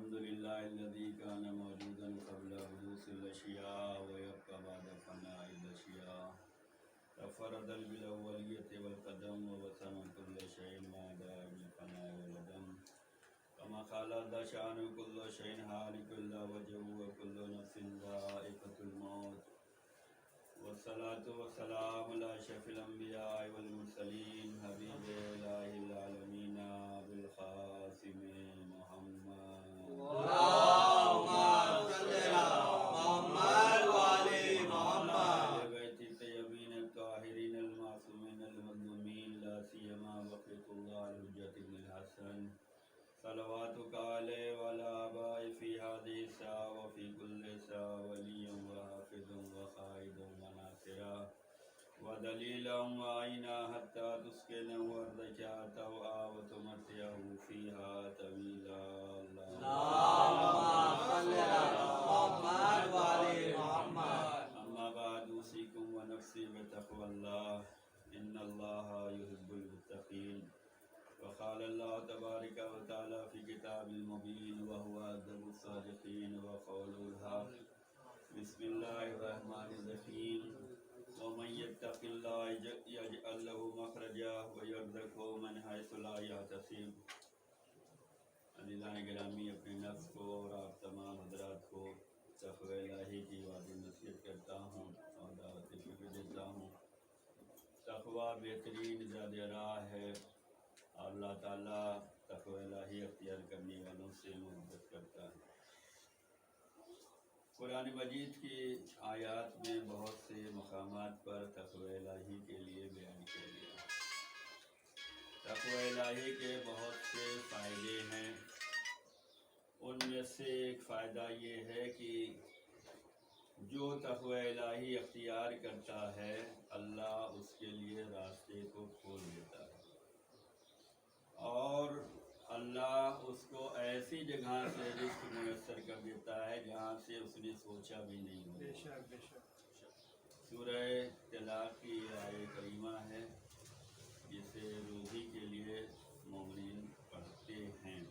الحمد لله الذي كان موجودا قبل حدوث الأشياء ويبقى بعد فناء الأشياء تفرد بالأولية والقدم ووسم كل شيء ما دام الفناء والعدم كما قال ذا شأن كل شيء هالك إلا وجهه وكل نفس ذائقة الموت والصلاة والسلام على أشرف الأنبياء والمرسلين حبيب إله العالمين بالقاسم محمد اللهم صل على محمد وعلى محمد أهل بيت الطيبين الطاهرين المعصومين المظلومين لا سيما بقية الله الحجة بن الحسن صلواتك عليه وعلى آبائه في هذه الساعة وفي كل ساعة وليا وحافظا وقائدا وناصرا ودليلا وعينا حتى تسكنه أرضك طوعا وتمتعه فيها طويلا اللهم صل على محمد وعلى محمد. أما بعد أوصيكم ونفسي بتقوى الله إن الله يحب المتقين وقال الله تبارك وتعالى في كتاب المبين وهو أدب الصادقين وقوله الحق بسم الله الرحمن الرحيم ومن يتق الله يجعل له مخرجا ويرزقه من حيث لا يحتسب. عزیزان گرامی، اپنے نفس کو اور آپ تمام حضرات کو تقوی الہی کی واضح نصیحت کرتا ہوں اور دعوت بھی دیتا ہوں. تقوی بہترین زیادہ راہ ہے اور اللہ تعالیٰ تقوی الہی اختیار کرنے والوں سے محبت کرتا ہے. قرآن مجید کی آیات میں بہت سے مقامات پر تقوی الہی کے لیے بیان کیا گیا. تقوی الہی کے بہت سے فائدے ہیں. ان میں سے ایک فائدہ یہ ہے کہ جو تقوی الہی اختیار کرتا ہے اللہ اس کے لیے راستے کو کھول دیتا ہے اور اللہ اس کو ایسی جگہ سے رزق میسر کر دیتا ہے جہاں سے اس نے سوچا بھی نہیں ہوگا. بے شک بے شک. سورہ طلاق کی آیہ کریمہ ہے جسے روزی کے لیے مومنین پڑھتے ہیں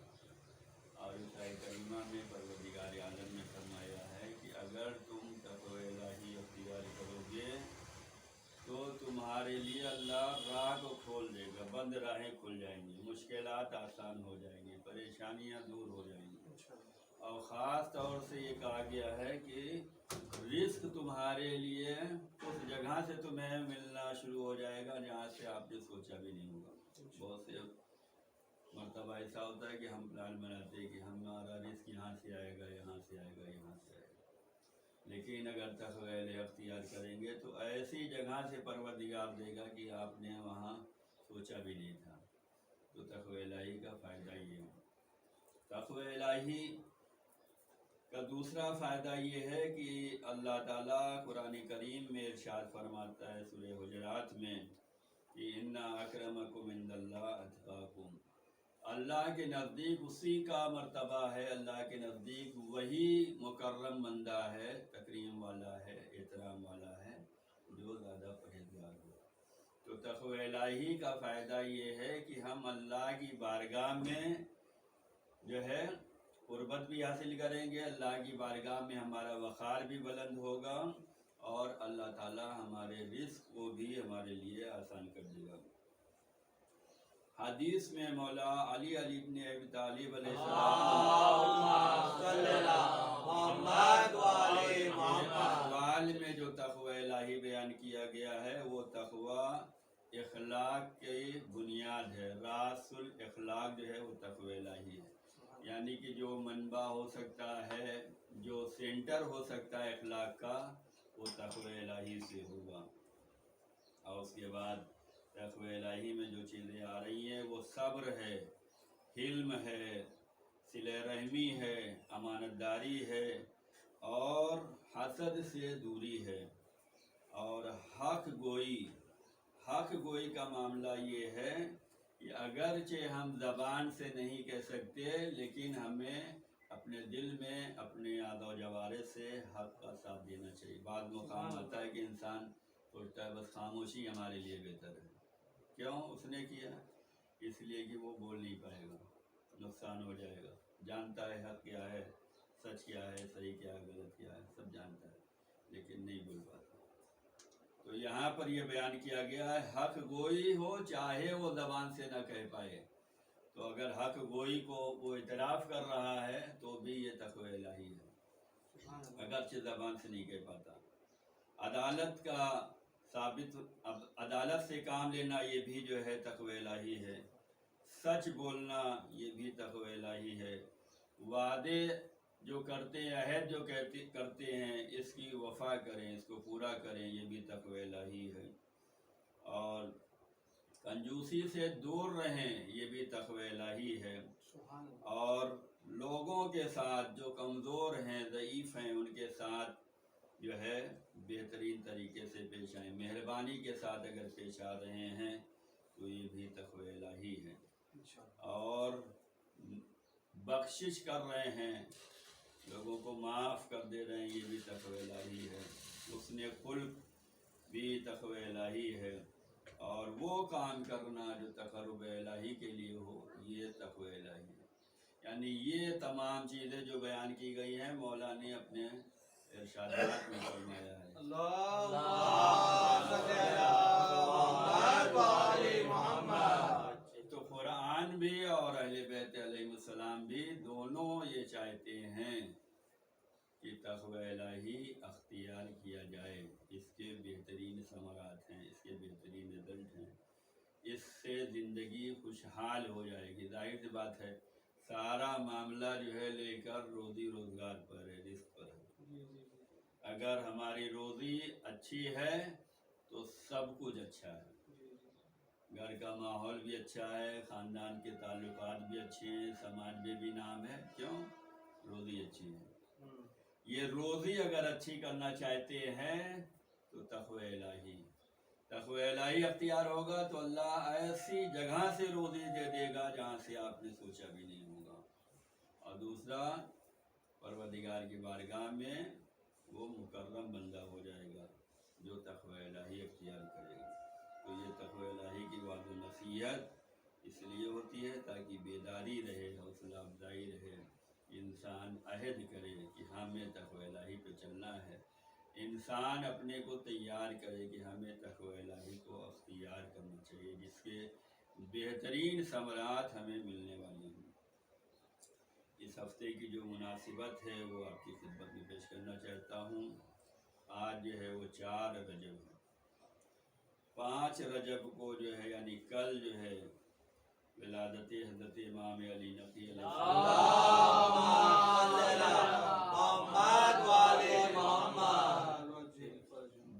اور اس آیہ کریمہ میں پروردگار عالم نے فرمایا ہے کہ اگر تم تقوی الہی اختیار کرو گے تو تمہارے لیے اللہ راہ کو کھول دے گا. بند راہیں کھل جائیں گی، مشکلات آسان ہو جائیں گی، پریشانیاں دور ہو جائیں گی. اور خاص طور سے یہ کہا گیا ہے کہ رزق تمہارے لیے اس جگہ سے تمہیں ملنا شروع ہو جائے گا جہاں سے آپ نے سوچا بھی نہیں ہوگا. بہت سے مرتبہ ایسا ہوتا ہے کہ ہم پلان بناتے ہیں کہ ہمارا رزق یہاں سے آئے گا، یہاں سے آئے گا، یہاں سے آئے گا، لیکن اگر تقوی الہی اختیار کریں گے تو ایسی جگہ سے پروردگار دے گا کہ آپ نے وہاں سوچا بھی نہیں تھا. تو تقوی الہی کا فائدہ یہ ہے. تقوی الہی کا دوسرا فائدہ یہ ہے کہ اللہ تعالیٰ قرآن کریم میں ارشاد فرماتا ہے سورہ حجرات میں کہ ان اکرمکم عند اللہ اتقاکم. اللہ کے نزدیک اسی کا مرتبہ ہے، اللہ کے نزدیک وہی مکرم بندہ ہے، تکریم والا ہے، احترام والا ہے جو زیادہ پرہیزگار ہو. تو تقوی الہی کا فائدہ یہ ہے کہ ہم اللہ کی بارگاہ میں جو ہے قربت بھی حاصل کریں گے، اللہ کی بارگاہ میں ہمارا وقار بھی بلند ہوگا اور اللہ تعالیٰ ہمارے رزق کو بھی ہمارے لیے آسان کر دے گا. حدیث میں مولا علی ابن ابی طالب علیہ اللهم صل على محمد وعلى محمد. اقوال میں جو تقوی الہی بیان کیا گیا ہے وہ تقوی اخلاق کی بنیاد ہے. راس الاخلاق جو ہے وہ تقوی الہی ہے، یعنی کہ جو منبع ہو سکتا ہے، جو سینٹر ہو سکتا ہے اخلاق کا، وہ تقوی الہی سے ہوگا. اور اس کے بعد تقوی الہی میں جو چیزیں آ رہی ہیں وہ صبر ہے، حلم ہے، صلہ رحمی ہے، امانت داری ہے اور حسد سے دوری ہے. اور حق گوئی کا معاملہ یہ ہے کہ اگرچہ ہم زبان سے نہیں کہہ سکتے لیکن ہمیں اپنے دل میں اپنے یاد و جوارے سے حق کا ساتھ دینا چاہیے. بعض مقام آتا ہے کہ انسان سوچتا ہے بس خاموشی ہمارے لیے بہتر ہے. کیوں؟ اس نے کیا اس لیے کہ وہ بول نہیں پائے گا. नुकसान हो जाएगा। जानता है हक क्या है, सच क्या है, सही क्या है, गलत क्या है, सब जानता है, लेकिन नहीं बोल पाता। तो यहाँ पर यह बयान किया गया है, हक गोई हो चाहे वो ज़बान से ना कह पाए, तो अगर हक गोई को वो इतराफ़ कर रहा है तो भी ये तक़वा इलाही है, अगरचे ज़बान से नहीं कह पाता। अदालत का साबित, अब अदालत से काम लेना ये भी जो है तक़वा इलाही है। सच बोलना ये भी तक़वा इलाही है। वादे जो करते हैं, अहद जो करते हैं, इसकी वफा करें, इसको पूरा करें, ये भी तक़वा इलाही है। और कंजूसी से दूर रहें, ये भी तक़वा इलाही है। और लोगों के साथ जो कमज़ोर हैं, ज़ईफ़ हैं, उनके साथ जो है बेहतरीन तरीके से पेश आएँ, मेहरबानी के साथ अगर पेश आ रहे हैं तो ये भी तक़वा इलाही है। और बख्शिश कर रहे हैं, लोगों को माफ़ कर दे रहे हैं, ये भी तक़वा इलाही है। उसने खुल्क भी तक़वा इलाही है। और वो काम करना जो तक़र्रुब इलाही के लिए हो, ये तक़वा इलाही है। यानी ये तमाम चीज़ें जो बयान की गई हैं, मौला ने अपने इरशादात में फरमाया है। तो कुरान भी और अहले बैत अलैहिस्सलाम भी दोनों ये चाहते हैं कि तक़वा इलाही अख्तियार किया जाए। इसके बेहतरीन समरात हैं, इसके बेहतरीन रिजल्ट हैं, इससे ज़िंदगी खुशहाल हो जाएगी। जाहिर सी बात है, सारा मामला जो है लेकर रोज़ी रोज़गार पर है, रिस्क पर है। अगर हमारी रोज़ी अच्छी है तो सब कुछ अच्छा है, घर का माहौल भी अच्छा है, ख़ानदान के ताल्लुकात भी अच्छे हैं, समाज में भी नाम है। क्यों? रोज़ी अच्छी है। ये रोज़ी अगर अच्छी करना चाहते हैं तो तक़वा इलाही अख्तियार होगा तो अल्लाह ऐसी जगह से रोज़ी दे देगा जहाँ से आपने सोचा भी नहीं होगा। और दूसरा, परवरदिगार की बारगाह में वो मुकर्रम बंदा हो जाएगा जो तक़वा इलाही अख्तियार करेगा। तो ये तक़वा इलाही की वाज़ नसीहत इसलिए होती है ताकि बेदारी रहे, हौसला अफजाई रहे, इंसान अहद करे कि हमें तक़वा इलाही पे चलना है। इंसान अपने को तैयार करे कि हमें तक़वा इलाही को अख्तियार करना चाहिए, जिसके बेहतरीन समरात हमें मिलने वाली हैं। इस हफ्ते की जो मुनासिबत है वो आपकी खिदमत में पेश करना चाहता हूँ। आज जो है वो 4 रजब है। 5 रजब को जो है यानी कल जो है विलादत हज़रत इमाम अली नक़ी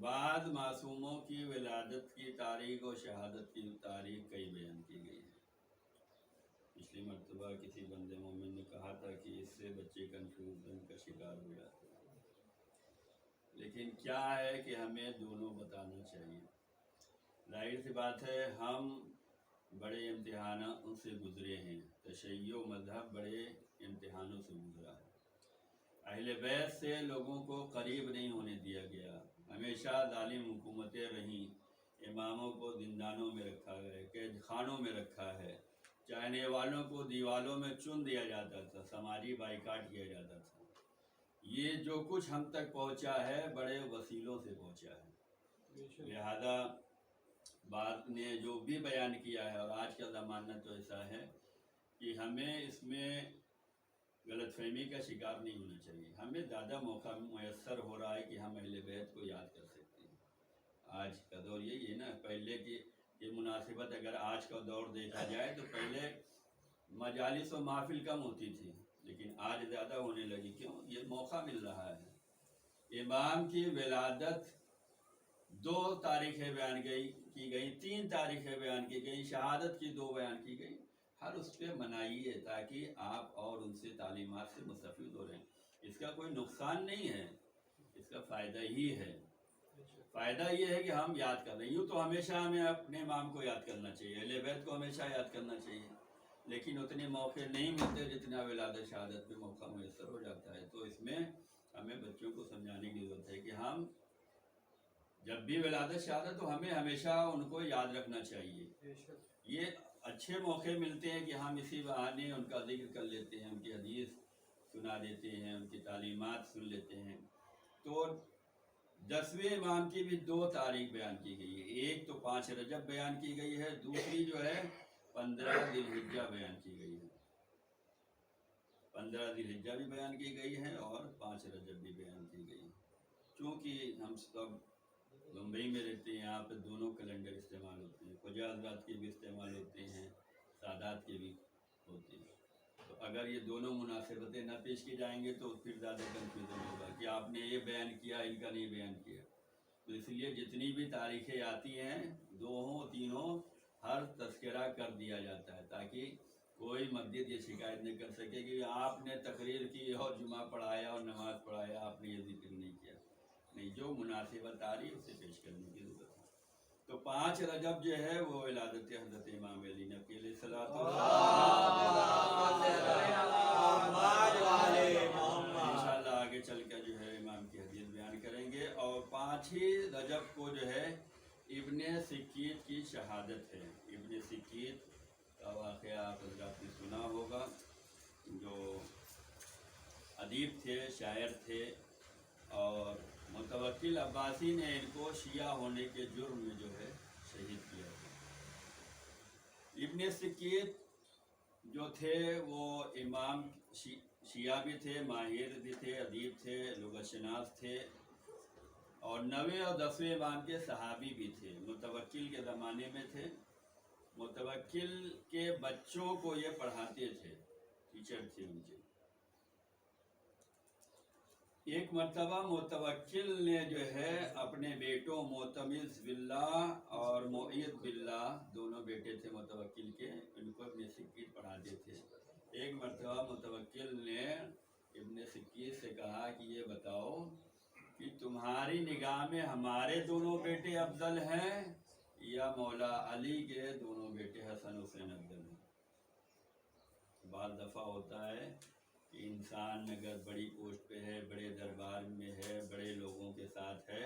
बाद मासूमों की विलादत की तारीख़ और शहादत की तारीख़ कई बयान की गई है। पिछली मरतबा किसी बंदे मोमिन ने कहा था कि इससे बच्चे कन्फ्यूजन का शिकार हो जाते हैं, लेकिन क्या है कि हमें दोनों बताना चाहिए। जाहिर सी बात है, हम बड़े इम्तिहानों से गुज़रे हैं, तशय्यो मज़हब बड़े इम्तिहानों से गुज़रा है। अहले बैत से लोगों को करीब नहीं होने दिया गया, हमेशा जालिम हुकूमतें रहीं, इमामों को जिंदानों में रखा गया, कैद खानों में रखा है, चाहने वालों को दीवालों में चुन दिया जाता था, समाजी बाइकाट किया जाता था। ये जो कुछ हम तक पहुंचा है बड़े वसीलों से पहुंचा है। लिहाजा बात ने जो भी बयान किया है, और आज का ज़माना तो ऐसा है कि हमें इसमें गलतफहमी का शिकार नहीं होना चाहिए। हमें ज़्यादा मौका मैसर हो रहा है कि हम अहले बैत को याद कर सकते हैं। आज का दौर यही है ना, पहले की ये मुनासिबत अगर आज का दौर देखा जाए तो पहले मजालिस और महफिल कम होती थी, लेकिन आज ज़्यादा होने लगी। क्यों? ये मौका मिल रहा है। इमाम की विलादत 2 तारीखें बयान की गई, 3 तारीखें बयान की गई, शहादत की 2 बयान की गई। हर उस पर मनाइए ताकि आप और उनसे तालीमात से मुस्तफ़ीद हो रहें। इसका कोई नुकसान नहीं है, इसका फ़ायदा ही है। फ़ायदा ये है कि हम याद कर रहे हैं। यूँ तो हमेशा हमें अपने इमाम को याद करना चाहिए, अहले बैत को हमेशा याद करना चाहिए, लेकिन उतने मौके नहीं मिलते जितना विलादत शहादत में मौका मैसर हो जाता है। तो इसमें हमें बच्चों को समझाने की ज़रूरत है कि हम जब भी विलादत शहादत तो हमें हमेशा उनको याद रखना चाहिए। ये अच्छे मौके मिलते हैं कि हम इसी बहाने उनका जिक्र कर लेते हैं, उनकी हदीस सुना देते हैं, उनकी तालीमात सुन लेते हैं। तो 10वें इमाम की भी 2 तारीख बयान की गई है। एक तो 5 रजब बयान की गई है, दूसरी जो है 15 जिलहिज्जा बयान की गई है। 15 जिलहिज्जा भी बयान की गई है और 5 रजब भी बयान की गई है। क्योंकि हम सब मुंबई में रहते हैं, यहाँ पे दोनों कैलेंडर इस्तेमाल होते हैं, ख्वाजा हज़रात के भी इस्तेमाल होते हैं, सादात के भी होते हैं। तो अगर ये दोनों मुनासिबतें न पेश की जाएंगे तो फिर ज़्यादा कन्फ्यूज़न होगा कि आपने ये बयान किया, इनका नहीं बयान किया। तो इसलिए जितनी भी तारीखें आती हैं, 2 हों 3 हों, हर तस्करा कर दिया जाता है ताकि कोई मस्जिद ये शिकायत नहीं कर सके कि आपने तकरीर की और जुमा पढ़ाया और नमाज़ पढ़ाया, आपने ये जिक्र नहीं किया। नहीं, जो मुनासिबत आ रही है उसे पेश करने की ज़रूरत है। तो 5 रजब जो है वो विलादत हज़रत इमाम अली नबी अलैहिस्सलातु इंशाअल्लाह आगे चल कर जो है इमाम की हदीस बयान करेंगे। और 5 ही रजब को जो है इब्ने सिक्कीत की शहादत है। इब्ने सिक्कीत का वाक़या आप हज़रात ने सुना होगा, जो अदीब थे, शायर थे, और मुतवक्किल अब्बासी ने इनको शिया होने के जुर्म में जो है शहीद किया था। इब्ने सिक्कीत जो थे वो इमाम शिया भी थे, माहिर भी थे, अदीब थे, लुग़तशनास थे, और 9वें और 10वें इमाम के सहाबी भी थे। मुतवक्किल के ज़माने में थे। मुतवक्किल के बच्चों को ये पढ़ाते थे, टीचर थे उनके। एक मर्तबा मुतवक्किल ने जो है अपने बेटों मोतमिज़ बिल्लाह और मुईद बिल्लाह, दोनों बेटे थे मुतवक्किल के, इनको इब्ने सिक्कीत पढ़ाते थे। एक मर्तबा मुतवक्किल ने इब्ने सिक्कीत से कहा कि ये बताओ कि तुम्हारी निगाह में हमारे दोनों बेटे अफजल हैं या मौला अली के दोनों बेटे हसन हुसैन अफजल हैं? बार दफ़ा होता है कि इंसान अगर बड़ी पोस्ट पे है, बड़े दरबार में है, बड़े लोगों के साथ है,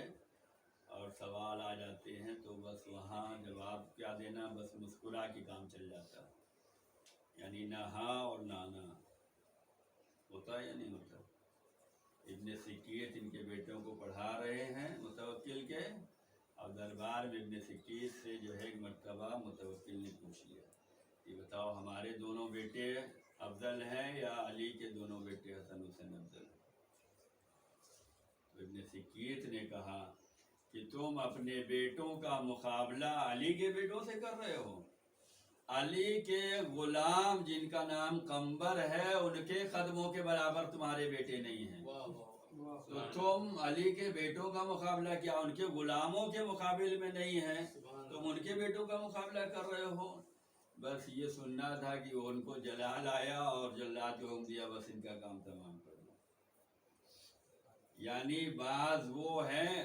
और सवाल आ जाते हैं तो बस वहाँ जवाब क्या देना, बस मुस्कुरा के काम चल जाता है। यानी ना हाँ और ना ना, होता है या नहीं होता? इब्ने सिक्कीत इनके बेटों को पढ़ा रहे हैं मुतवक्किल के, और दरबार में इब्ने सिक्कीत से जो है एक मर्तबा मुतवक्किल ने पूछ लिया कि बताओ हमारे दोनों बेटे अफजल हैं या अली के दोनों बेटे हसन हुसैन अफजल? तो इब्ने सिक्कीत ने कहा कि तुम अपने बेटों का मुकाबला अली के बेटों से कर रहे हो। अली के गुलाम जिनका नाम कंबर है, उनके कदमों के बराबर तुम्हारे बेटे नहीं हैं। तो तुम अली के बेटों का मुकाबला क्या उनके गुलामों के मुकाबले में नहीं है, तुम उनके बेटों का मुकाबला कर रहे हो। बस ये सुनना था कि उनको जला लाया और जल्लाद को हुक्म दिया, बस इनका काम तमाम कर दो। यानी बाज वो हैं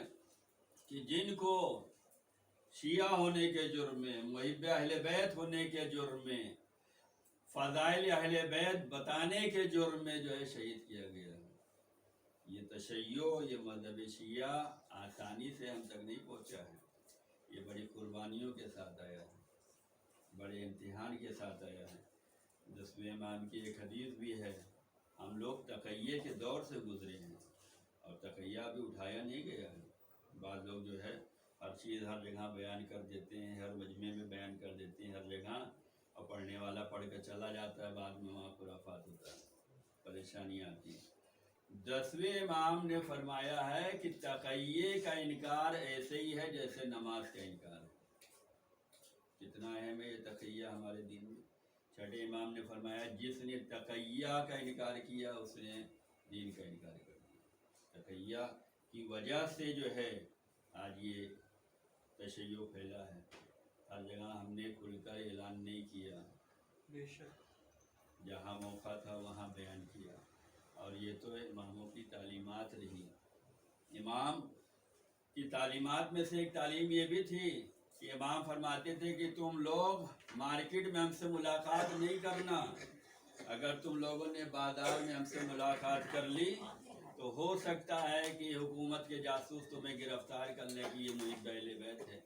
कि जिनको शिया होने के जुर्म में, मुहिब अहले बैत होने के जुर्म में, फ़ज़ाइल अहले बैत बताने के जुर्म में जो है शहीद किया गया है। ये तशय्यो, ये मज़हब शिया आसानी से हम तक नहीं पहुँचा है। ये बड़ी कुर्बानियों के साथ आया है, बड़े इम्तिहान के साथ आया है। 10वें इमाम की एक हदीस भी है, हम लोग तक़य्ये के दौर से गुज़रे हैं और तक़य्या भी उठाया नहीं गया है। बाद लोग जो है हर चीज़ हर जगह बयान कर देते हैं, हर मजमे में बयान कर देते हैं हर जगह, और पढ़ने वाला पढ़ कर चला जाता है, बाद में वहाँ खुराफात होता है, परेशानी आती है। 10वें इमाम ने फरमाया है कि तक़य्ये का इनकार ऐसे ही है जैसे नमाज का इनकार है। कितना अहम है ये तक़य्या हमारे दीन में। 6ठे इमाम ने फरमाया जिसने तक़य्या का इनकार किया उसने दीन का इनकार कर दिया। तक़य्या की वजह से जो है आज ये तशय्यो फैला है। हर जगह हमने खुलकर ऐलान नहीं किया, बेशक जहाँ मौका था वहाँ बयान किया, और ये तो इमामों की तालीमात रही। इमाम की तालीमात में से एक तालीम ये भी थी कि इमाम फरमाते थे कि तुम लोग मार्केट में हमसे मुलाकात नहीं करना। अगर तुम लोगों ने बाजार में हमसे मुलाकात कर ली तो हो सकता है कि हुकूमत के जासूस तुम्हें गिरफ्तार करने की ये मुहिम अहले बैत है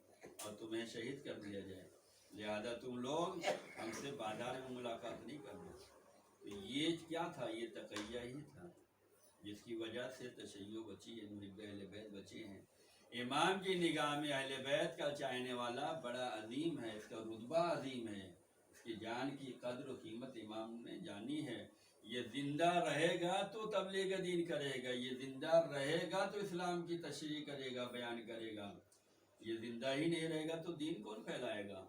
और तुम्हें शहीद कर दिया जाए। लिहाजा तुम लोग हमसे बाजार में मुलाकात नहीं करना। तो ये क्या था? ये तकैया ही था जिसकी वजह से तशय्यो बची है, मुहिब्ब अहले बैत बचे हैं। इमाम की निगाह में अहले बैत का चाहने वाला बड़ा अजीम है, इसका रुतबा अजीम है, इसकी जान की कद्र और कीमत इमाम ने जानी है। ये जिंदा रहेगा तो तबलीग दीन करेगा, ये जिंदा रहेगा तो इस्लाम की तशरीह करेगा, बयान करेगा। ये जिंदा ही नहीं रहेगा तो दीन कौन फैलाएगा,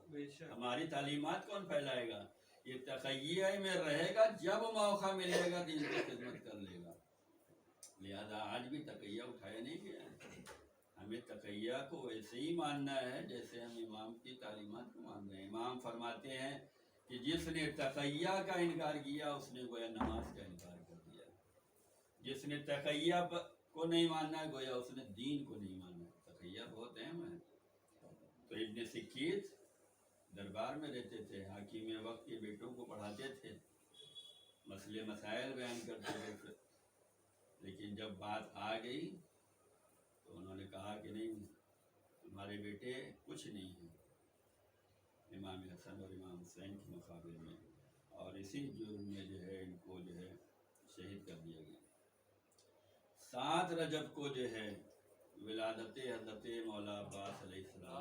हमारी तालीमात कौन फैलाएगा? ये तकैया में रहेगा, जब मौका मिलेगा दीन की खिदमत कर लेगा। लिहाजा आज भी तकैया उठाया नहीं गया है, हमें तकैया को वैसे ही मानना है जैसे हम इमाम की तालीमात को मान रहे हैं। इमाम फरमाते हैं कि जिसने तकैया का इनकार किया उसने गोया नमाज का इनकार कर दिया, जिसने तकैया को नहीं मानना गोया उसने दीन को नहीं मानना। तकैया बहुत अहम है। तो इब्न सिक्कीत दरबार में रहते थे, हाकिम वक्त के बेटों को पढ़ाते थे, मसले मसाइल बयान करते थे। लेकिन जब बात आ गई तो उन्होंने कहा कि नहीं, तुम्हारे बेटे कुछ नहीं हैं इमाम हसन और इमाम हुसैन के मुकाबले में, और इसी जुर्म में जो है इनको जो है शहीद कर दिया गया। 7 रजब को जो है विलादत हज़रत मौला अब्बास अलैहिस्सलाम,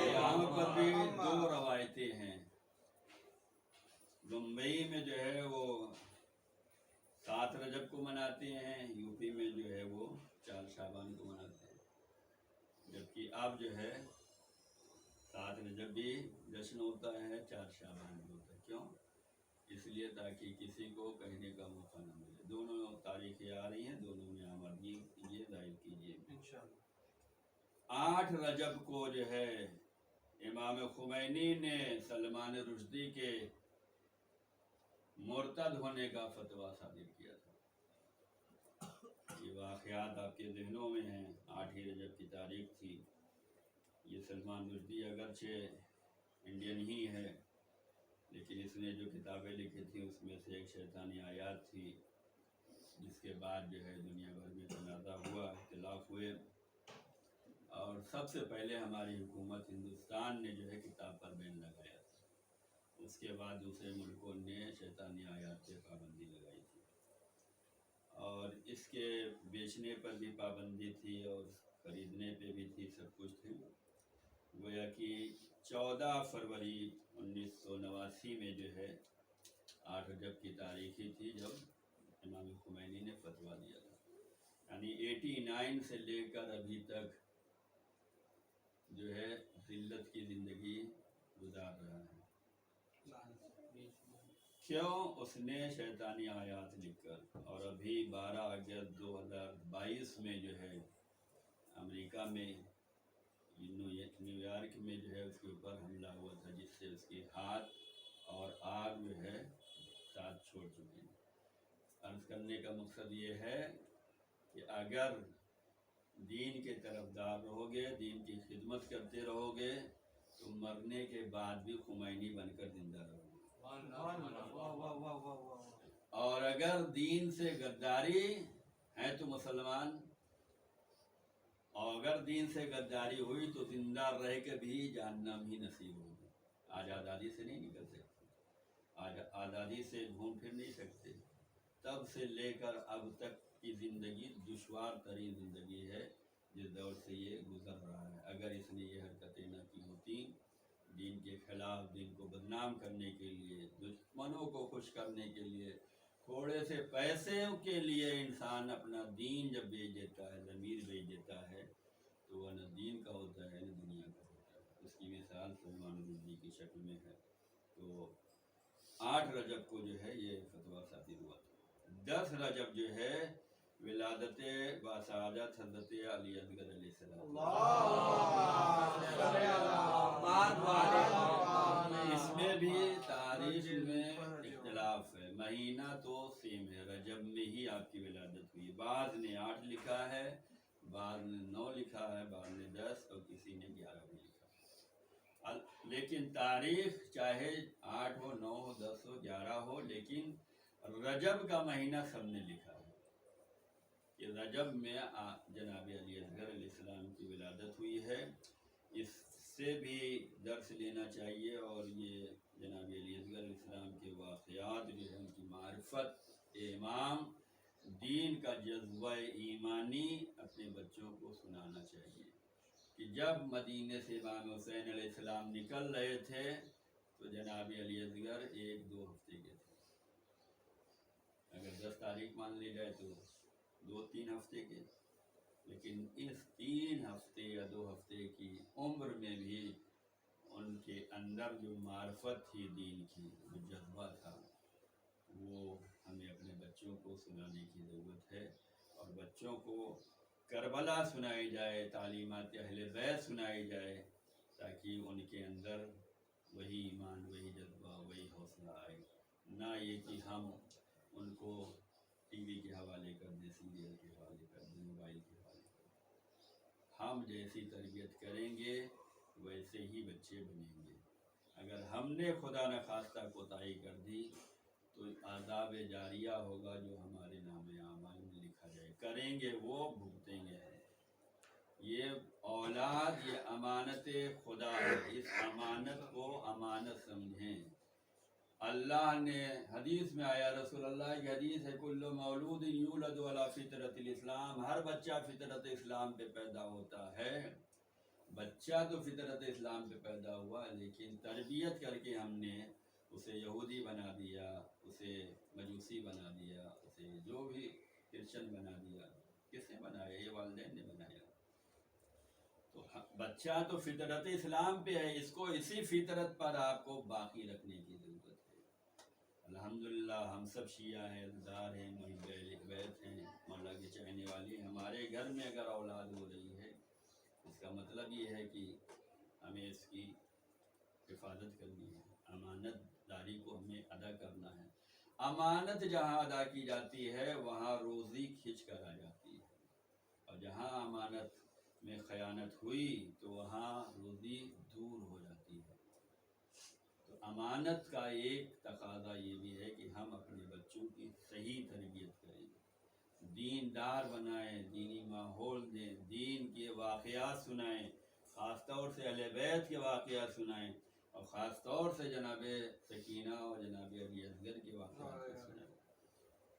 यहाँ पर भी 2 रवायतें हैं। मुंबई में जो है वो 7 रजब को मनाते हैं, यूपी में जो है वो 4 शाबान को मनाते हैं। जबकि अब जो है 7 रजब भी जश्न होता है, 4 शाबान भी होता है। क्यों? इसलिए ताकि किसी को कहने का मौका न मिले। दोनों तारीखें आ रही हैं, दोनों में आमदनी कीजिए, जाहिर कीजिए इंशाअल्लाह। 8 रजब को जो है इमाम खुमैनी ने सलमान रुश्दी के मुर्तद होने का फतवा सादिर किया था। ये वाक़यात आपके ज़हनों में हैं। 8 रजब की तारीख थी। ये सलमान रुश्दी अगरचे इंडियन ही है, लेकिन इसने जो किताबें लिखी थी उसमें से एक शैतानी आयात थी, जिसके बाद जो है दुनिया भर में तनाज़ा हुआ, इख्तिलाफ हुए, और सबसे पहले हमारी हुकूमत हिंदुस्तान ने जो है किताब पर बैन लगाया था। उसके बाद दूसरे मुल्कों ने शैतानी आयात पे पाबंदी लगाई थी, और इसके बेचने पर भी पाबंदी थी और ख़रीदने पे भी थी, सब कुछ थी। गोया कि 14 फरवरी 1989 में जो है 8 रजब की तारीख ही थी जब इमाम खुमैनी ने फतवा दिया था। यानी 89 से लेकर अभी तक जो है जिल्लत की ज़िंदगी गुजार रहा है। क्यों? उसने शैतानी आयात लिखकर। और अभी 12 अगस्त 2022 में जो है अमेरिका में न्यूयॉर्क में जो है उसके ऊपर हमला हुआ था, जिससे उसके हाथ और आग जो है साथ छोड़ चुके हैं। अर्ज़ करने का मकसद ये है कि अगर दीन के तरफदार रहोगे, दीन की खिदमत करते रहोगे, तो मरने के बाद भी खुमैनी बनकर जिंदा रहोगे। और अगर दीन से गद्दारी है तो मुसलमान, और अगर दीन से गद्दारी हुई तो जिंदा रह के भी जहन्नम ही नसीब होगी। आज आज़ादी से नहीं निकल सकते, आज आज़ादी से घूम फिर नहीं सकते। तब से लेकर अब तक की ज़िंदगी दुश्वार तरीन ज़िंदगी है जिस दौर से ये गुजर रहा है। अगर इसने ये हरकतें न की होती, दीन के खिलाफ, दीन को बदनाम करने के लिए, दुश्मनों को खुश करने के लिए, थोड़े से पैसे के लिए इंसान अपना दीन जब बेच देता है, ज़मीर बेच देता है, तो वह न दीन का होता है न दुनिया का होता है। उसकी मिसाल सलमान रुश्दी की शक्ल में है। तो 8 रजब को जो है ये फतवा सादिर हुआ था। 10 रजब जो है विलादत बासादत हज़रत अली असगर अलैहिस्सलाम, इसमें भी तारीख में इख्तिलाफ है। महीना तो सेम है, रजब में ही आपकी विलादत हुई। बाद ने 8 लिखा है, बाद ने 9 लिखा है, बाद ने 10 और किसी ने 11 भी लिखा। लेकिन तारीख चाहे 8 हो, 9 हो, 10 हो, 11 हो, लेकिन रजब का महीना सबने लिखा है। کہ رجب میں جناب علی اصغر علیہ السلام کی ولادت ہوئی ہے، اس سے بھی درس لینا چاہیے، اور یہ جناب علی اصغر علیہ السلام کے واقعات جو ہے ان کی معرفت، امام دین کا جذبہ ایمانی اپنے بچوں کو سنانا چاہیے کہ جب مدینے سے امام حسین علیہ السلام نکل رہے تھے تو جناب علی اصغر 1-2 ہفتے کے تھے، اگر 10 تاریخ مان لی جائے تو 2-3 ہفتے کے، لیکن اس 3 ہفتے یا 2 ہفتے کی عمر میں بھی ان کے اندر جو معرفت تھی دین کی، جو جذبہ تھا، وہ ہمیں اپنے بچوں کو سنانے کی ضرورت ہے، اور بچوں کو کربلا سنائی جائے، تعلیمات اہل بیت سنائی جائے، تاکہ ان کے اندر وہی ایمان، وہی جذبہ، وہی حوصلہ آئے، نہ یہ کہ ہم ان کو ٹی وی کے حوالے کر دیں، سیریل کے حوالے کر دیں، موبائل کے حوالے کر دیں۔ ہم جیسی تربیت کریں گے ویسے ہی بچے بنیں گے۔ اگر ہم نے خدا نخواستہ کوتاہی کر دی تو عذاب جاریہ ہوگا جو ہمارے نام اعمال میں لکھا جائے، کریں گے وہ، بھگتیں گے ہم۔ یہ اولاد، یہ امانت خدا ہے، اس امانت کو امانت سمجھیں۔ اللہ نے حدیث میں آیا، رسول اللہ کی حدیث ہے، کل مولود یولد علی فطرت الاسلام، ہر بچہ فطرت اسلام پہ پیدا ہوتا ہے۔ بچہ تو فطرت اسلام پہ پیدا ہوا، لیکن تربیت کر کے ہم نے اسے یہودی بنا دیا، اسے مجوسی بنا دیا، اسے جو بھی کرسچن بنا دیا۔ کس نے بنایا؟ یہ والدین نے بنایا۔ تو بچہ تو فطرت اسلام پہ ہے، اس کو اسی فطرت پر آپ کو باقی رکھنے کی ضرورت ہے۔ الحمدللہ ہم سب شیعہ ہیں، دار ہیں، محب اہل بیت ہیں، مولا کے چاہنے والے ہیں۔ ہمارے گھر میں اگر اولاد ہو رہی ہے، اس کا مطلب یہ ہے کہ ہمیں اس کی حفاظت کرنی ہے، امانت داری کو ہمیں ادا کرنا ہے۔ امانت جہاں ادا کی جاتی ہے وہاں روزی کھنچ کر آ جاتی ہے، اور جہاں امانت میں خیانت ہوئی تو وہاں روزی دور ہو جاتی ہے۔ تو امانت کا ایک تقاضا یہ بھی ہے کہ ہم اپنے بچوں کی صحیح تربیت کریں، دیندار بنائیں، دینی ماحول دیں، دین کے واقعات سنائیں، خاص طور سے اہل بیت کے واقعات سنائیں، اور خاص طور سے جناب سکینہ اور جناب علی اصغر کے واقعات کو سنائیں۔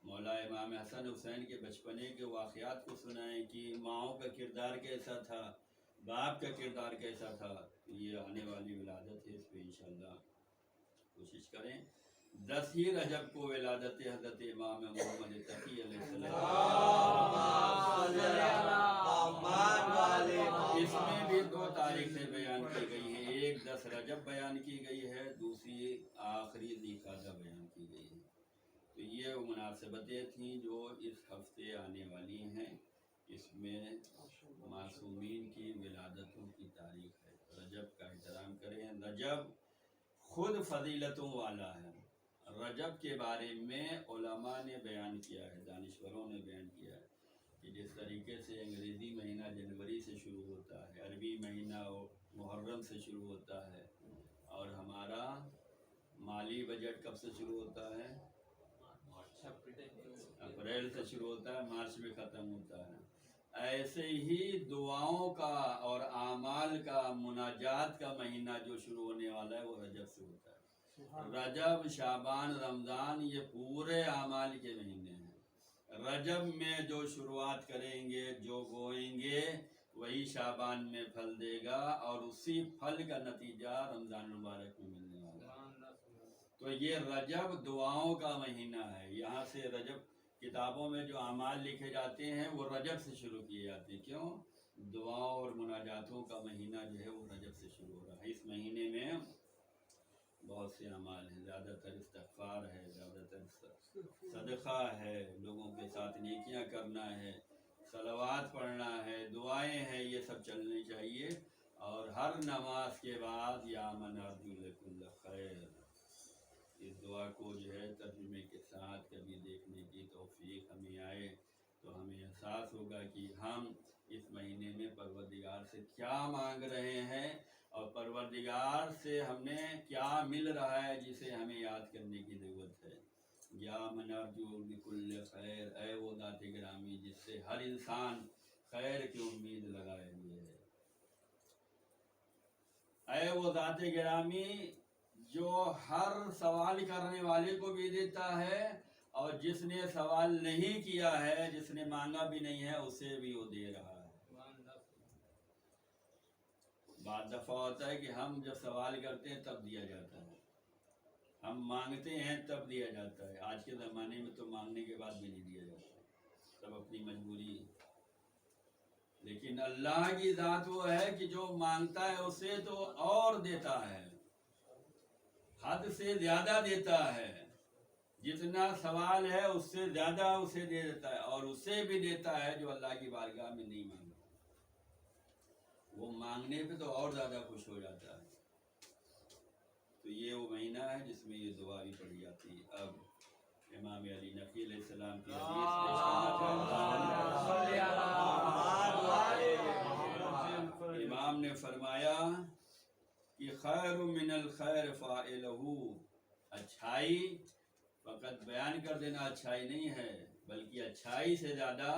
مولا امام حسن حسین کے بچپنے کے واقعات کو سنائیں کہ ماؤں کا کردار کیسا تھا، باپ کا کردار کیسا تھا۔ یہ آنے والی ولادت ہے، اس پہ انشاءاللہ کوشش کریں۔ 10 ہی رجب کو ولادت حضرت امام محمد تقی علیہ السلام، اس میں بھی 2 تاریخیں بیان کی گئی ہیں، ایک 10 رجب بیان کی گئی ہے، دوسری آخری ذی القعدہ بیان کی گئی ہے۔ تو یہ مناسبتیں تھیں جو اس ہفتے آنے والی ہیں، اس میں معصومین کی ولادتوں کی تاریخ ہے۔ رجب کا احترام کریں۔ رجب خود فضیلتوں والا ہے۔ رجب کے بارے میں علماء نے بیان کیا ہے، دانشوروں نے بیان کیا ہے کہ جس طریقے سے انگریزی مہینہ جنوری سے شروع ہوتا ہے، عربی مہینہ محرم سے شروع ہوتا ہے، اور ہمارا مالی بجٹ کب سے شروع ہوتا ہے؟ اپریل سے شروع ہوتا ہے، مارچ میں ختم ہوتا ہے۔ ایسے ہی دعاؤں کا اور اعمال کا، مناجات کا مہینہ جو شروع ہونے والا ہے وہ رجب سے ہوتا ہے۔ رجب، شعبان، رمضان یہ پورے اعمال کے مہینے ہیں۔ رجب میں جو شروعات کریں گے، جو بوئیں گے، وہی شعبان میں پھل دے گا، اور اسی پھل کا نتیجہ رمضان مبارک میں ملنے والا ہے۔ تو یہ رجب دعاؤں کا مہینہ ہے۔ یہاں سے رجب کتابوں میں جو اعمال لکھے جاتے ہیں وہ رجب سے شروع کیے جاتے ہیں۔ کیوں؟ دعاؤں اور مناجاتوں کا مہینہ جو ہے وہ رجب سے شروع ہو رہا ہے۔ اس مہینے میں بہت سے اعمال ہیں، زیادہ تر استغفار ہے، زیادہ تر صدقہ ہے، لوگوں کے ساتھ نیکیاں کرنا ہے، صلوات پڑھنا ہے، دعائیں ہیں، یہ سب چلنی چاہیے۔ اور ہر نماز کے بعد یا من ارجو لکل خیر، اس دعا کو جو ہے ترجمے کے ساتھ کبھی دیکھنے کی توفیق ہمیں آئے تو ہمیں احساس ہوگا کہ ہم اس مہینے میں پروردگار سے کیا مانگ رہے ہیں، اور پروردگار سے ہمیں کیا مل رہا ہے جسے ہمیں یاد کرنے کی ضرورت ہے۔ یا من ارجو بکل خیر، اے وہ ذات گرامی جس سے ہر انسان خیر کی امید لگائے ہوئے ہے، اے وہ ذات گرامی جو ہر سوال کرنے والے کو بھی دیتا ہے اور جس نے سوال نہیں کیا ہے، جس نے مانگا بھی نہیں ہے، اسے بھی وہ دے رہا ہے۔ بعض دفعہ ہوتا ہے کہ ہم جب سوال کرتے ہیں تب دیا جاتا ہے، ہم مانگتے ہیں تب دیا جاتا ہے۔ آج کے زمانے میں تو مانگنے کے بعد بھی نہیں دیا جاتا، سب اپنی مجبوری۔ لیکن اللہ کی ذات وہ ہے کہ جو مانگتا ہے اسے تو اور دیتا ہے، حد سے زیادہ دیتا ہے، جتنا سوال ہے اس سے زیادہ اسے دے دیتا ہے، اور اسے بھی دیتا ہے جو اللہ کی بارگاہ میں نہیں مانگتا، وہ مانگنے پہ تو اور زیادہ خوش ہو جاتا ہے۔ تو یہ وہ مہینہ ہے جس میں یہ دعا بھی پڑھی جاتی ہے۔ اب امام علی نقی علیہ السلام کی حدیث پیش کرنا چاہتا ہوں۔ امام نے فرمایا کہ خیر من الخیر فاعلہ، اچھائی فقط بیان کر دینا اچھائی نہیں ہے، بلکہ اچھائی سے زیادہ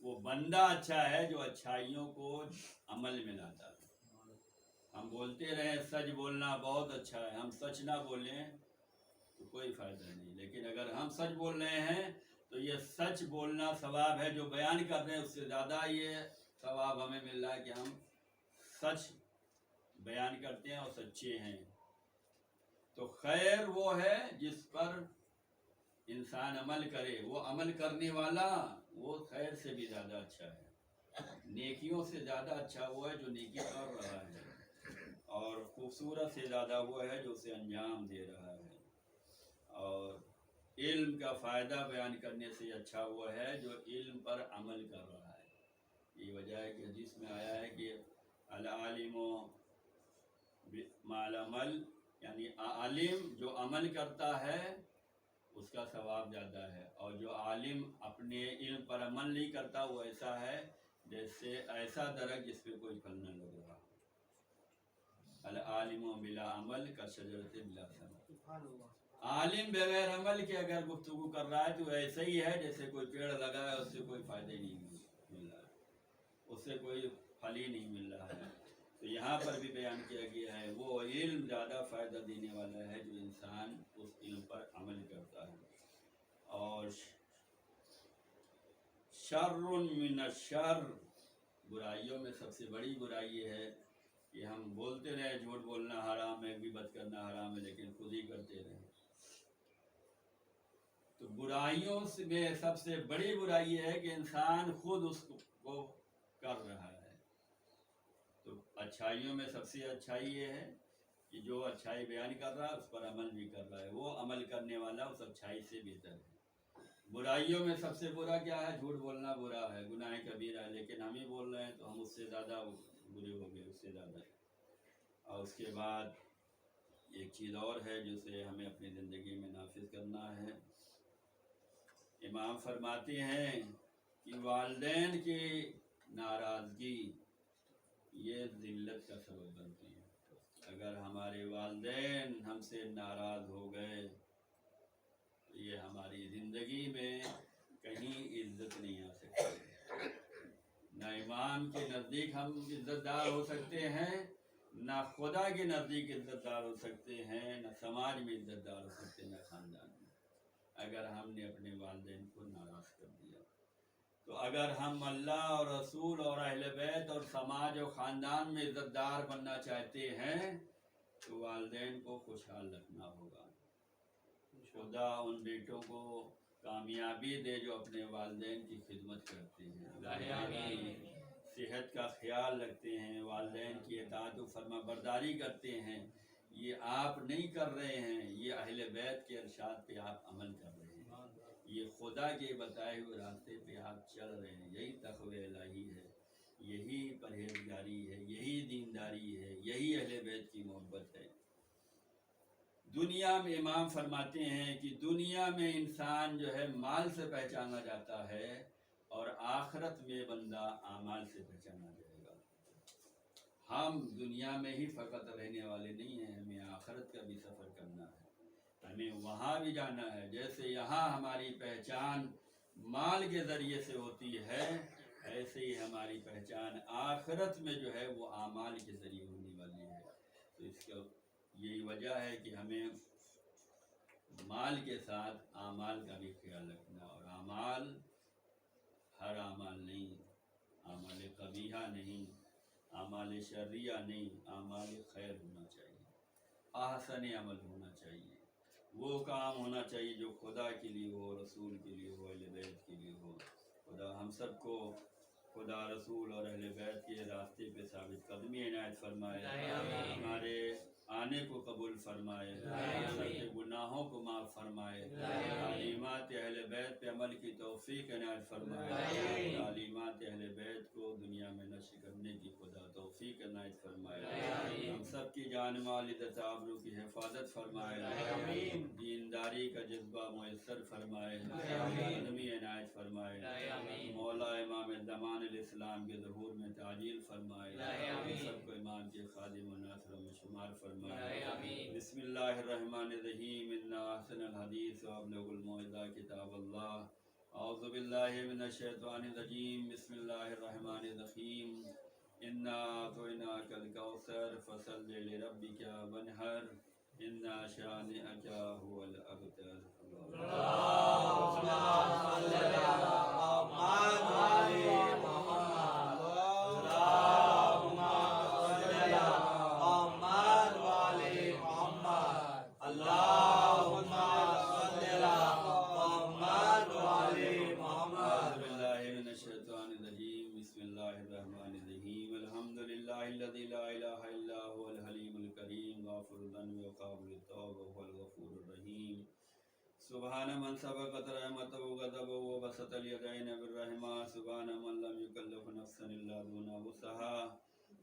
وہ بندہ اچھا ہے جو اچھائیوں کو عمل میں لاتا ہے۔ ہم بولتے رہیں سچ بولنا بہت اچھا ہے، ہم سچ نہ بولیں تو کوئی فائدہ نہیں، لیکن اگر ہم سچ بول رہے ہیں تو یہ سچ بولنا ثواب ہے، جو بیان کر رہے ہیں اس سے زیادہ یہ ثواب ہمیں مل رہا ہے کہ ہم سچ بیان کرتے ہیں اور سچے ہیں۔ تو خیر وہ ہے جس پر انسان عمل کرے، وہ عمل کرنے والا وہ خیر سے بھی زیادہ اچھا ہے، نیکیوں سے زیادہ اچھا وہ ہے جو نیکی کر رہا ہے، اور خوبصورت سے زیادہ وہ ہے جو اسے انجام دے رہا ہے، اور علم کا فائدہ بیان کرنے سے اچھا وہ ہے جو علم پر عمل کر رہا ہے۔ یہ وجہ ہے کہ حدیث میں آیا ہے کہ العالم مع العمل، یعنی عالم جو عمل کرتا ہے اس کا ثواب زیادہ ہے، اور جو عالم اپنے علم پر عمل نہیں کرتا وہ ایسا ہے جیسے ایسا درخت جس پہ کوئی پھل نہ لگ رہا۔ العالم بلا عمل کشجرۃ بلا ثمر، عالم بغیر عمل کے اگر گفتگو کر رہا ہے تو ایسا ہی ہے جیسے کوئی پیڑ لگا ہے، اس سے کوئی فائدہ ہی نہیں مل رہا ہے، اس سے کوئی پھل ہی نہیں مل رہا ہے۔ تو یہاں پر بھی بیان کیا گیا ہے وہ علم زیادہ فائدہ دینے والا ہے جو انسان اس علم پر عمل کرتا ہے۔ اور شر من الشر، برائیوں میں سب سے بڑی برائی یہ ہے کہ ہم بولتے رہے جھوٹ بولنا حرام ہے، غیبت کرنا حرام ہے، لیکن خود ہی کرتے رہے۔ تو برائیوں میں سب سے بڑی برائی یہ ہے کہ انسان خود اس کو کر رہا ہے۔ تو اچھائیوں میں سب سے اچھائی یہ ہے کہ جو اچھائی بیان کر رہا ہے اس پر عمل بھی کر رہا ہے، وہ عمل کرنے والا اس اچھائی سے بہتر ہے۔ برائیوں میں سب سے برا کیا ہے؟ جھوٹ بولنا برا ہے، گناہ کبیرہ ہے، لیکن ہم ہی بول رہے ہیں تو ہم اس سے زیادہ برے ہو گئے، اس سے زیادہ۔ اور اس کے بعد ایک چیز اور ہے جسے ہمیں اپنی زندگی میں نافذ کرنا ہے۔ امام فرماتے ہیں کہ والدین کی ناراضگی یہ ذلت کا سبب بنتی ہے۔ اگر ہمارے والدین ہم سے ناراض ہو گئے تو یہ ہماری زندگی میں کہیں عزت نہیں آ سکتی، نہ امام کے نزدیک ہم عزت دار ہو سکتے ہیں، نہ خدا کے نزدیک عزت دار ہو سکتے ہیں، نہ سماج میں عزت دار ہو سکتے ہیں، نہ خاندان میں، اگر ہم نے اپنے والدین کو ناراض کر دیا۔ تو اگر ہم اللہ اور رسول اور اہل بیت اور سماج اور خاندان میں عزت دار بننا چاہتے ہیں تو والدین کو خوشحال رکھنا ہوگا۔ خدا ان بیٹوں کو کامیابی دے جو اپنے والدین کی خدمت کرتے ہیں، والدین کی صحت کا خیال رکھتے ہیں، والدین کی اطاعت و فرما برداری کرتے ہیں۔ یہ آپ نہیں کر رہے ہیں، یہ اہل بیت کے ارشاد پہ آپ عمل کر رہے ہیں، یہ خدا کے بتائے ہوئے راستے پہ آپ چل رہے ہیں، یہی تقوی الہی ہے، یہی پرہیزگاری ہے، یہی دینداری ہے، یہی اہل بیت کی محبت ہے۔ دنیا میں امام فرماتے ہیں کہ دنیا میں انسان جو ہے مال سے پہچانا جاتا ہے، اور آخرت میں بندہ اعمال سے پہچانا جائے گا۔ ہم دنیا میں ہی فقط رہنے والے نہیں ہیں، ہمیں آخرت کا بھی سفر کرنا ہے۔ हमें वहाँ भी जाना है। जैसे यहाँ हमारी पहचान माल के ज़रिए से होती है, ऐसे ही हमारी पहचान आखिरत में जो है वो आमाल के ज़रिए होने वाली है। तो इसका यही वजह है कि हमें माल के साथ आमाल का भी ख्याल रखना, और आमाल हर आमाल नहीं, आमाल कबीहा नहीं, आमाल शर्रिया नहीं, आमाल खैर होना चाहिए, आहसन अमल होना चाहिए, वो काम होना चाहिए जो खुदा के लिए हो, रसूल के लिए हो, अहले बैत के लिए हो। खुदा हम सबको खुदा रसूल और अहले बैत के रास्ते पे साबित कदमी इनायत फरमाए, हमारे आने को कबूल फरमाए, हम सबके गुनाहों को माफ़ फरमाए, तालीमात अहले बैत पे अमल की तौफीक इनायत फरमाए, तालीमात अहले बैत को दुनिया में नश्र करने की खुदा तौफीक इनायत फरमाए, हम सब की जान माल इज़्ज़त आबरू की हिफाजत फरमाए, दीनदारी का जज्बा मुयस्सर फरमाए, आदमी इनायत फरमाए, मौला इमाम ज़मान इस्लाम के ज़हूर में ताजील फरमाए, हम सबको इमाम के खादिम व नासिर में शुमार फरमाए। बिस्मिल्लाहिर्रहमानिर्रहीम, इन्ना अहसनल हदीस व अबलगुल मौइज़ा किताबुल्लाह, औज़ु बिल्लाहि मिनश शैतानिर रजीम, बिस्मिल्लाहिर्रहमानिर्रहीम, इन्ना अतइनाकल कौसर फसल्लि लिरब्बिका वन्हर, इन्ना शानिअका हुवल अबतर। सुबहान मन सबक़त रहमतहु ग़ज़बहु व बसतल यदैन बिर्रहमा, सुबहान मन लम युकल्लिफ नफ्सन इल्ला दुना वुसहा,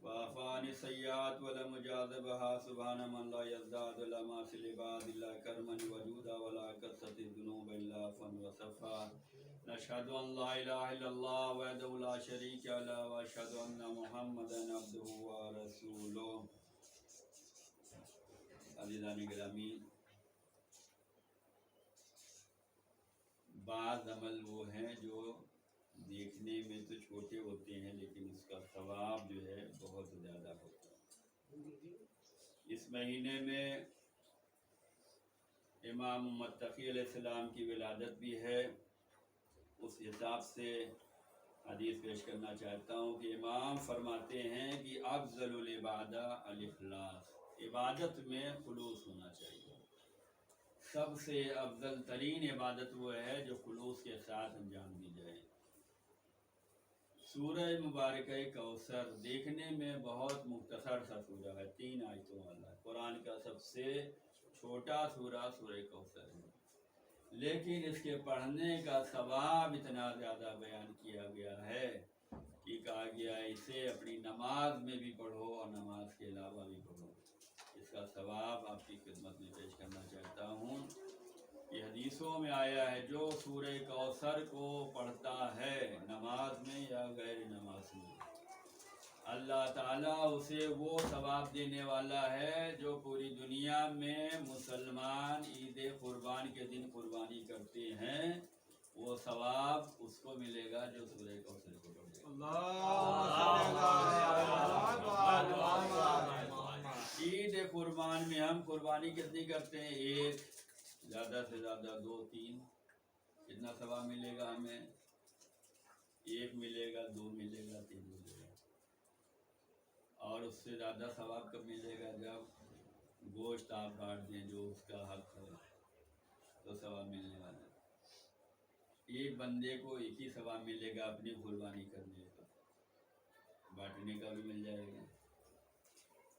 व आफ़ानि सय्यात व लम युजाज़िबहा, सुबहान मन ला यज़दादु ला मासिल इबाद इल्ला करमन वजूदा व ला कसरति ज़ुनूब इल्ला अफ़वन व सफ़ा। नशहदु अन ला इलाहा इल्लल्लाह वहदहु ला शरीका लहु व अशहदु अन्ना मुहम्मदन अब्दुहु व रसूलुहु। अज़ीज़ान गिरामी, बाज़ अमल वो हैं जो देखने में तो छोटे होते हैं लेकिन उसका सवाब जो है बहुत ज़्यादा होता है। इस महीने में इमाम मुत्तकी अलैहिस्सलाम की विलादत भी है। उस हिसाब से हदीस पेश करना चाहता हूँ कि इमाम फरमाते हैं कि अफ़ज़लुल इबादा अल इखलास, इबादत में खुलूस होना चाहिए। सबसे अफजल तरीन इबादत वो है जो खुलूस के साथ अंजाम दी जाए। सूरह मुबारक कौसर देखने में बहुत मुख्तसर सा सूरा है, 3 आयतों वाला, कुरान का सबसे छोटा सूरा सूरह कौसर है, लेकिन इसके पढ़ने का सवाब इतना ज़्यादा बयान किया गया है कि कहा गया इसे अपनी नमाज में भी पढ़ो और नमाज के अलावा भी पढ़ो। इसका सवाब आपकी खिदमत में पेश करना चाहता हूँ। ये हदीसों में आया है जो सूरह कौसर को पढ़ता है नमाज में या गैर नमाज में, अल्लाह ताला उसे वो सवाब देने वाला है जो पूरी दुनिया में मुसलमान ईद कुर्बान के दिन कुर्बानी करते हैं, वो सवाब उसको मिलेगा जो सूरह कौसर को पढ़ेगा। ईद कुर्बान में हम कुर्बानी कितनी करते हैं? एक, ज़्यादा से ज़्यादा 2 3। कितना सवाब मिलेगा हमें? 1 मिलेगा, 2 मिलेगा, 3 मिलेगा। और उससे ज़्यादा सवाब कब मिलेगा? जब गोश्त आप बांट दें जो उसका हक है, तो सवाब मिलने वाला है। एक बंदे को एक ही सवाब मिलेगा अपनी कुर्बानी करने का, बांटने का भी मिल जाएगा।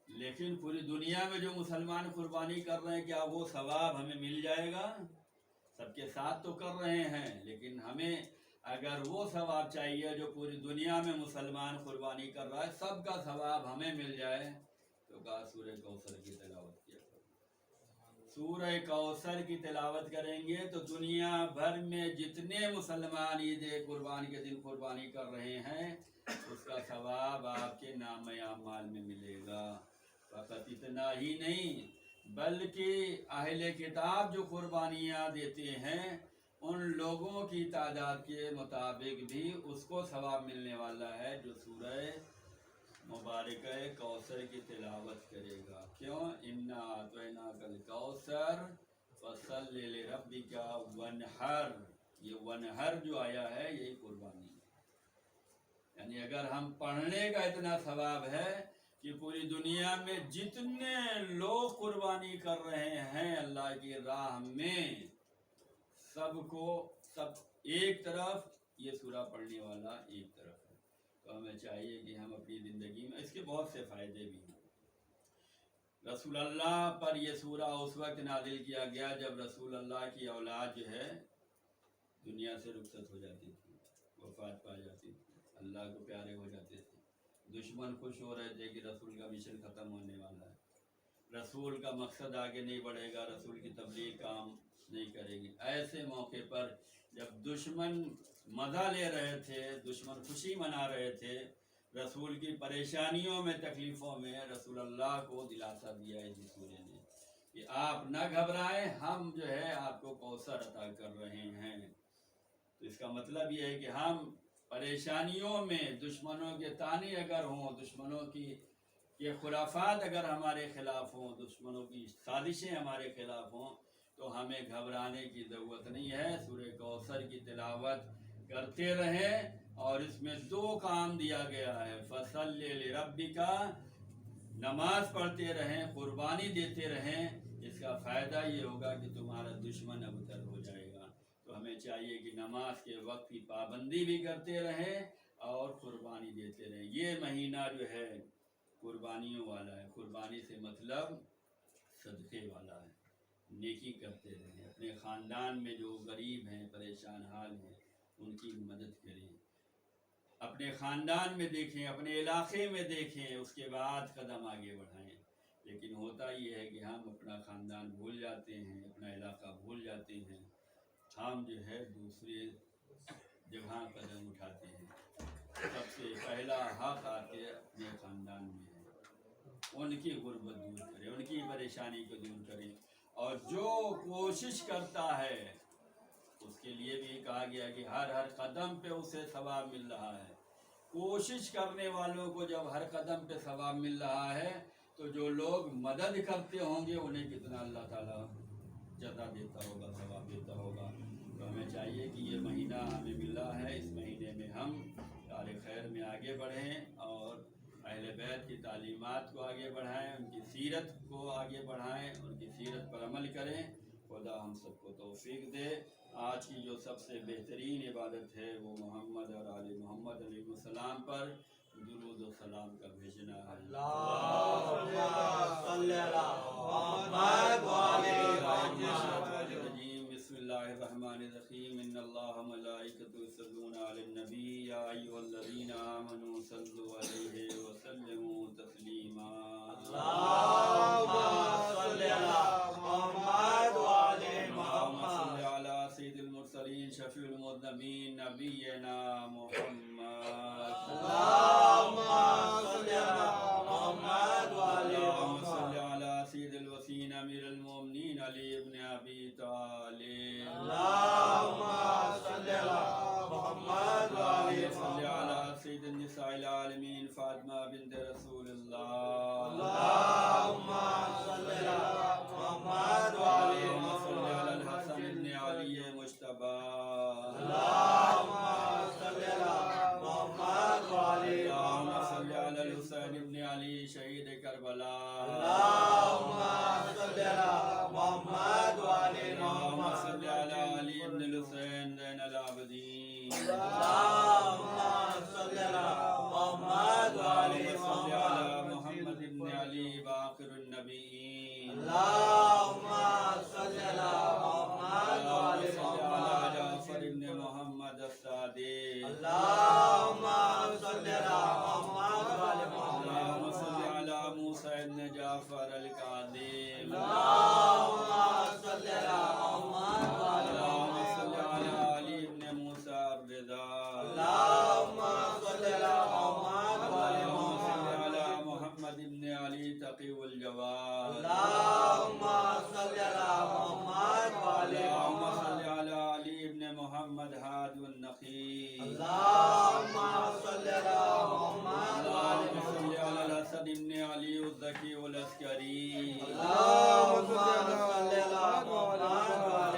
लेकिन पूरी दुनिया में जो मुसलमान कुर्बानी कर रहे हैं, क्या वो सवाब हमें मिल जाएगा? सबके साथ तो कर रहे हैं, लेकिन हमें अगर वो सवाब चाहिए जो पूरी दुनिया में मुसलमान कुर्बानी कर रहा है, सबका सवाब हमें मिल जाए, तो कहा सूरह कौसर की तिलावत किया करो। सूरह कौसर की तिलावत करेंगे तो दुनिया भर में जितने मुसलमान ईद कुर्बान के दिन कुर्बानी कर रहे हैं, उसका सवाब आपके नाम अमाल में मिलेगा। फ़कत इतना ही नहीं, बल्कि अहले किताब जो कुर्बानियाँ देते हैं उन लोगों की तादाद के मुताबिक भी उसको सवाब मिलने वाला है जो सूरह मुबारक कौसर की तिलावत करेगा। क्यों? इन्ना आतैना कल कौसर फसल्लि लिरब्बिका वनहर, ये वनहर जो आया है यही कुर्बानी है। यानी अगर हम पढ़ने का इतना सवाब है कि पूरी दुनिया में जितने लोग कुर्बानी कर रहे हैं अल्लाह की राह में, सबको सब एक तरफ, ये सूरा पढ़ने वाला एक तरफ है। तो हमें चाहिए कि हम अपनी ज़िंदगी में, इसके बहुत से फ़ायदे भी हैं। रसूल अल्लाह पर यह सूरा उस वक्त नाजिल किया गया जब रसूल अल्लाह की औलाद जो है दुनिया से रुखसत हो जाती थी, वफात पा जाती थी, अल्लाह को प्यारे हो जाते थे। दुश्मन खुश हो रहे थे कि रसूल का मिशन ख़त्म होने वाला है, रसूल का मकसद आगे नहीं बढ़ेगा, रसूल की तबलीग काम नहीं करेगी। ऐसे मौके पर जब दुश्मन मज़ा ले रहे थे, दुश्मन खुशी मना रहे थे, रसूल की परेशानियों में, तकलीफ़ों में, रसूल अल्लाह को दिलासा दिया है इस सूरे ने कि आप न घबराएं, हम जो है आपको कौसर अता कर रहे हैं। तो इसका मतलब ये है कि हम परेशानियों में, दुश्मनों के ताने अगर हों, दुश्मनों की ये खुराफात अगर हमारे ख़िलाफ़ हों, दुश्मनों की साजिशें हमारे ख़िलाफ़ हों, तो हमें घबराने की ज़रूरत नहीं है। सूरह कौसर की तिलावत करते रहें और इसमें दो काम दिया गया है, फसल्लि लिरब्बिका, नमाज पढ़ते रहें, कुर्बानी देते रहें। इसका फ़ायदा ये होगा कि तुम्हारा दुश्मन अबतर हो जाएगा। तो हमें चाहिए कि नमाज के वक्त की पाबंदी भी करते रहें और कुर्बानी देते रहें। ये महीना जो है कुर्बानियों वाला है। कुर्बानी से मतलब सदक़े वाला है। नेकी करते रहें, अपने ख़ानदान में जो गरीब हैं, परेशान हाल हैं, उनकी मदद करें। अपने ख़ानदान में देखें, अपने इलाक़े में देखें, उसके बाद कदम आगे बढ़ाएं। लेकिन होता ये है कि हम अपना ख़ानदान भूल जाते हैं, अपना इलाक़ा भूल जाते हैं, हम जो है दूसरे जगह कदम उठाते हैं। सबसे पहला हक़ आके अपने ख़ानदान में है, उनकी गुर्बत दूर करें, उनकी परेशानी को दूर करें। और जो कोशिश करता है उसके लिए भी कहा गया कि हर कदम पे उसे सवाब मिल रहा है। कोशिश करने वालों को जब हर कदम पे सवाब मिल रहा है, तो जो लोग मदद करते होंगे उन्हें कितना अल्लाह ताला जज़ा देता होगा, सवाब देता होगा। तो हमें चाहिए कि ये महीना हमें मिला है, इस महीने में हम कार खैर में आगे बढ़ें और अहले बैत की तालीमात को आगे बढ़ाएं, उनकी सीरत को आगे बढ़ाएं, उनकी सीरत पर अमल करें। खुदा हम सबको तौफीक दे। आज की जो सबसे बेहतरीन इबादत है वो मोहम्मद और आले मोहम्मद अलैहिस्सलाम पर दुरूद व सलाम का भेजना है। बिस्मिल्लाहिर्रहमानिर्रहीम। इन्नल्लाह व मलाइकतहु युसल्लूना अलन नबी या अय्युहल्लज़ीना आमनू सल्लु अलैहि व सल्लिमू तस्लीमा। शफीउल मुज़नबीन नबीना मुहम्मद। अल्लाहुम्मा सल्लि अला सय्यिदिल वसीन अमीरुल मोमिनीन अली इब्न अबी तालिब। अल्लाहुम्मा सल्लि अला मुहम्मद व अला सय्यिदिन निसाइल आलमीन फातिमा बिन्त रसूलुल्लाह। अल्लाहुम्मा सल्लि अला मुहम्मद व अला हसन इब्न अली मुज्तबा। हुसैन इब्न अली शहीद करबला। अली इब्न हुसैन ज़ैनुल आबिदीन। मोहम्मद इब्न अली बाक़िरुन नबीय्यीन। जाफ़र इब्न मोहम्मद अस्सादिक़। मूसा इब्न जाफ़र अल-काज़िम। अली इब्न मूसा ar-रिज़ा। मोहम्मद इब्न अली तक़ी उल जवाद। محمد هاد النخيل اللهم صل على محمد وعلى اللهم صل محمد على الحسن بن علي الزكي العسكري اللهم صل على محمد وعلى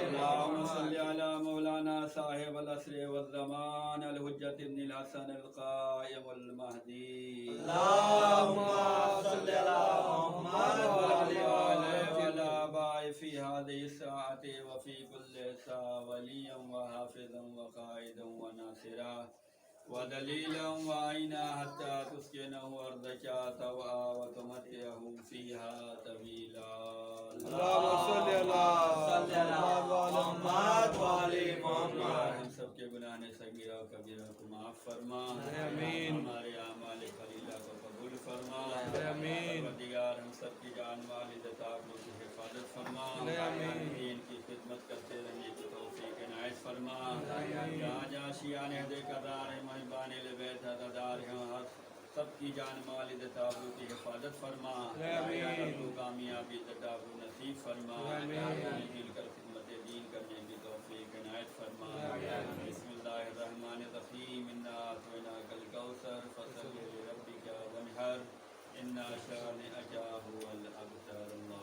اللهم محمد صل على مولانا صاحب العصر والزمان الحجة بن الحسن القائم المهدي اللهم صل على محمد وعلى محمد وعلى آبائه في هذه الساعة وفي كل ساعة وليا وحافظا وقائدا وناصرا ودليلا وعينا حتى تسكنه أرضك طوعا وتمتعه فيها طويلا اللهم صل على محمد وعلى محمد ہم سب کے گناہ صغیرہ و کبیرہ کو معاف فرما آمین ہمارے اعمال قلیلہ کو قبول فرما آمین پروردگار ہم سب کی جان مال عزت آبرو کی حفاظت فرما آمین دین کی خدمت کرتے رہنے کی توفیق عنایت فرما جہاں جہاں شیعان عہد قرار ہے محبان بیت عزادار ہیں وہاں سب کی جان مال عزت آبرو کی حفاظت فرما تو کامیابی عزت آبرو نصیب فرما مل کر خدمت دین کرنے کی توفیق عنایت فرما بسم اللہ الرحمن الرحیم انا اعطیناک الکوثر فصل لربک وانحر ان شانئک هو الابتر.